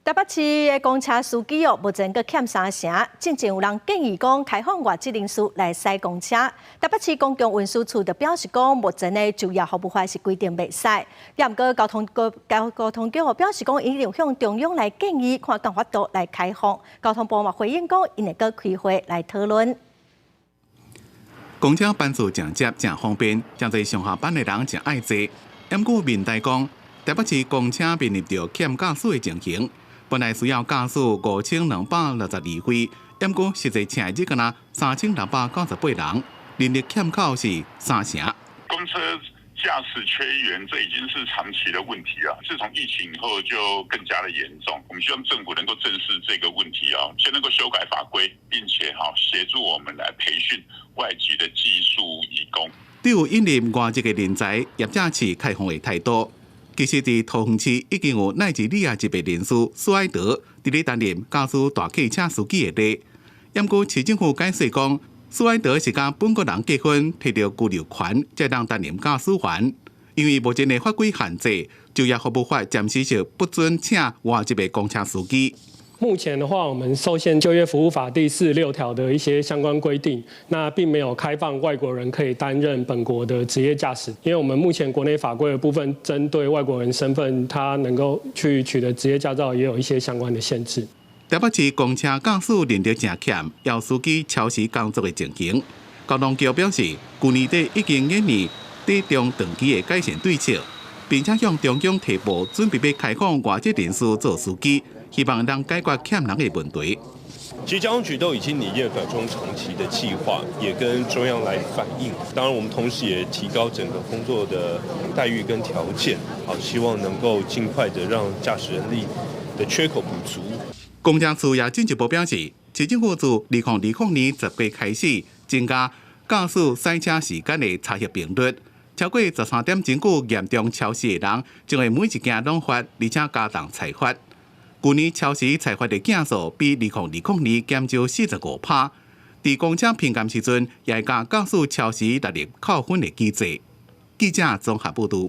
台北市的公车司机目前阁欠3成，之前有人建议讲开放外籍人士来驶公车。台北市公共运输处就表示讲，目前的就业服务法是规定袂使。也毋过交通局表示讲，已经向中央来建议，看讲法度来开放。交通部嘛回应讲，因会阁开会来讨论。公车班次正接正方便，真侪上下班的人真爱坐。不过面代讲，台北市公车面临着欠驾驶的情形。本来需要驾驶5262回，不过实际请日敢若3698人，人力欠扣是3成。公车驾驶缺员，这已经是长期的问题啊！自从疫情以后，就更加的严重。我们希望政府能够正视这个问题啊，先能够修改法规，并且协助我们来培训外籍的技术移工。对于引入外籍的人才，业者持开放的态度。其实，伫桃园市已经有奈及利亚籍的人士苏埃德伫咧担任驾驶大客车司机的例。不过，市政府解释讲，苏埃德是甲本国人结婚，摕到居留权，才当担任驾驶员。因为目前的法规限制，就业服务法暂时就不准请外籍的公车司机。目前的话，我们受限就业服务法第46条的一些相关规定，那并没有开放外国人可以担任本国的职业驾驶，因为我们目前国内法规的部分，针对外国人身份，他能够去取得职业驾照，也有一些相关的限制。台北市公车驾驶人力正欠，要司机超时工作的情形。交通局表示，去年底已经研拟底中长期的改善对策，并且向中央提报准备要开放外籍人士做司机。希望能解决欠人的问题。其实交通局都已经拟定短中长期的计划，也跟中央来反映。当然，我们同时也提高整个工作的待遇跟条件，好，希望能够尽快的让驾驶人力的缺口补足。公车处也进一步表示，市政府自2020年10月开始，增加驾驶赛车时间的查核频率。超过13点钟久严重超时的人，将会每一件拢罚，而且加重裁罚。去年超时裁罚的件数比2020年减少45%。在公车评鉴时阵，也会加驾驶超时纳入扣分的机制。记者综合报道。